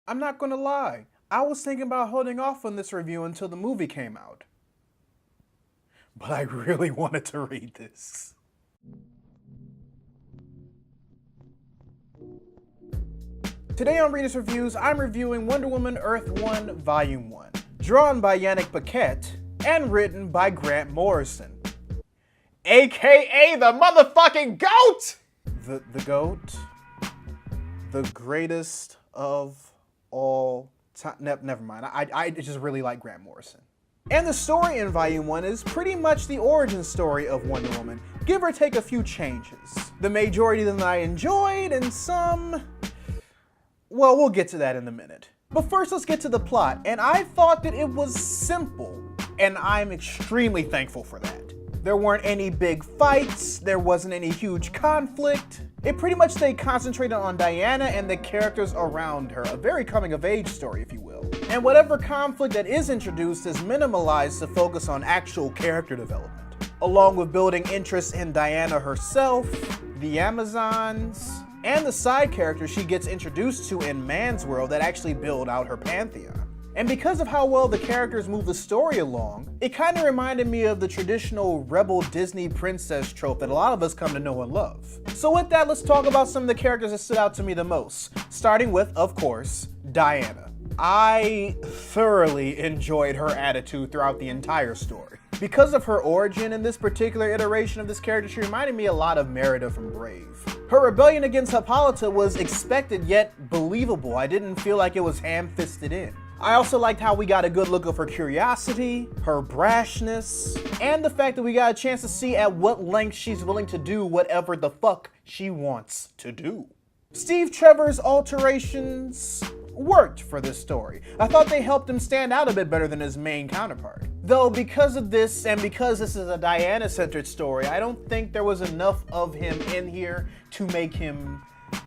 I'm not gonna lie, I was thinking about holding off on this review until the movie came out. But I really wanted to read this. Today on Readus Reviews, I'm reviewing Wonder Woman Earth 1 Volume 1, drawn by Yanick Paquette and written by Grant Morrison, aka the motherfucking GOAT! The GOAT? The greatest of all time. Never mind. I just really like Grant Morrison. And the story in Volume 1 is pretty much the origin story of Wonder Woman, give or take a few changes. The majority of them I enjoyed, and some... well, we'll get to that in a minute. But first, let's get to the plot, and I thought that it was simple, and I'm extremely thankful for that. There weren't any big fights, there wasn't any huge conflict. It pretty much stayed concentrated on Diana and the characters around her, a very coming-of-age story, if you will. And whatever conflict that is introduced is minimalized to focus on actual character development, along with building interest in Diana herself, the Amazons, and the side characters she gets introduced to in Man's World that actually build out her pantheon. And because of how well the characters move the story along, it kind of reminded me of the traditional rebel Disney princess trope that a lot of us come to know and love. So with that, let's talk about some of the characters that stood out to me the most, starting with, of course, Diana. I thoroughly enjoyed her attitude throughout the entire story. Because of her origin in this particular iteration of this character, she reminded me a lot of Merida from Brave. Her rebellion against Hippolyta was expected yet believable. I didn't feel like it was ham-fisted in. I also liked how we got a good look of her curiosity, her brashness, and the fact that we got a chance to see at what length she's willing to do whatever the fuck she wants to do. Steve Trevor's alterations worked for this story. I thought they helped him stand out a bit better than his main counterpart. Though because of this, and because this is a Diana-centered story, I don't think there was enough of him in here to make him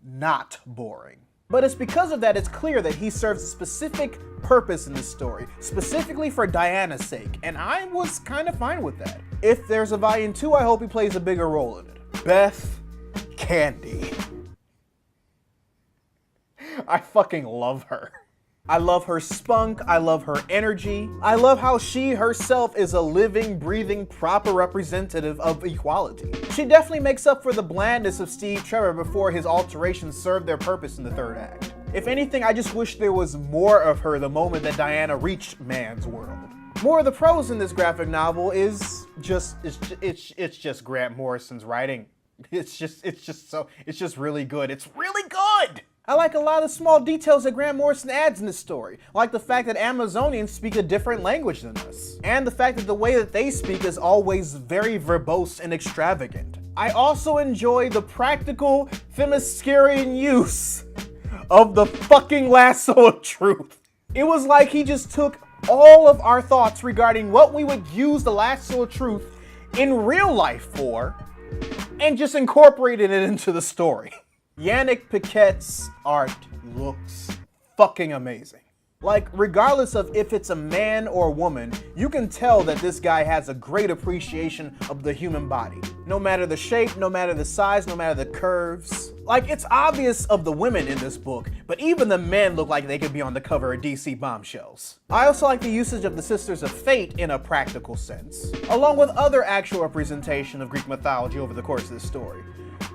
not boring. But it's because of that it's clear that he serves a specific purpose in this story, specifically for Diana's sake, and I was kind of fine with that. If there's a Volume 2, I hope he plays a bigger role in it. Beth Candy. I fucking love her. I love her spunk, I love her energy, I love how she herself is a living, breathing, proper representative of equality. She definitely makes up for the blandness of Steve Trevor before his alterations served their purpose in the third act. If anything, I just wish there was more of her the moment that Diana reached Man's World. More of the prose in this graphic novel is just, it's just Grant Morrison's writing. It's just really good. It's really good! I like a lot of small details that Grant Morrison adds in this story, like the fact that Amazonians speak a different language than us, and the fact that the way that they speak is always very verbose and extravagant. I also enjoy the practical Themyscirian use of the fucking lasso of truth. It was like he just took all of our thoughts regarding what we would use the lasso of truth in real life for, and just incorporated it into the story. Yanick Paquette's art looks fucking amazing. Like, regardless of if it's a man or a woman, you can tell that this guy has a great appreciation of the human body. No matter the shape, no matter the size, no matter the curves. Like, it's obvious of the women in this book, but even the men look like they could be on the cover of DC Bombshells. I also like the usage of the Sisters of Fate in a practical sense, along with other actual representation of Greek mythology over the course of this story.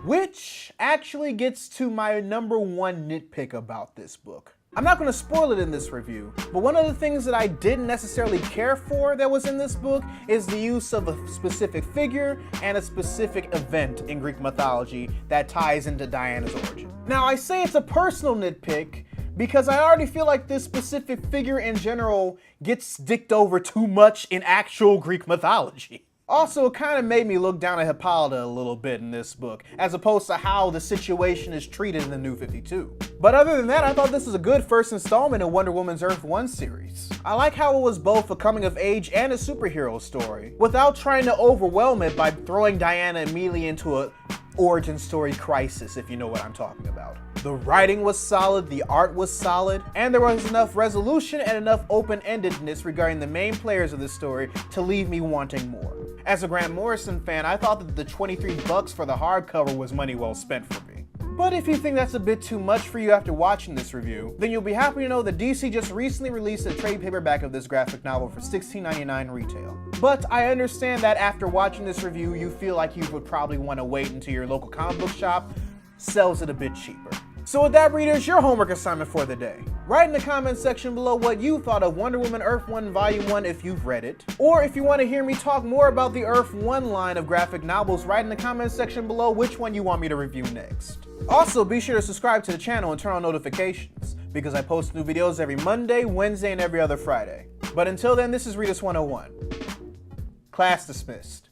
Which actually gets to my number one nitpick about this book. I'm not going to spoil it in this review, but one of the things that I didn't necessarily care for that was in this book is the use of a specific figure and a specific event in Greek mythology that ties into Diana's origin. Now, I say it's a personal nitpick because I already feel like this specific figure in general gets dicked over too much in actual Greek mythology. Also, it kind of made me look down at Hippolyta a little bit in this book, as opposed to how the situation is treated in the New 52. But other than that, I thought this was a good first installment in Wonder Woman's Earth 1 series. I like how it was both a coming of age and a superhero story, without trying to overwhelm it by throwing Diana immediately into a origin story crisis, if you know what I'm talking about. The writing was solid, the art was solid, and there was enough resolution and enough open-endedness regarding the main players of this story to leave me wanting more. As a Grant Morrison fan, I thought that the $23 for the hardcover was money well spent for me. But if you think that's a bit too much for you after watching this review, then you'll be happy to know that DC just recently released a trade paperback of this graphic novel for $16.99 retail. But I understand that after watching this review, you feel like you would probably want to wait until your local comic book shop sells it a bit cheaper. So with that, readers, your homework assignment for the day. Write in the comments section below what you thought of Wonder Woman Earth 1 Volume 1 if you've read it. Or if you want to hear me talk more about the Earth 1 line of graphic novels, write in the comments section below which one you want me to review next. Also, be sure to subscribe to the channel and turn on notifications, because I post new videos every Monday, Wednesday, and every other Friday. But until then, this is Readus 101. Class dismissed.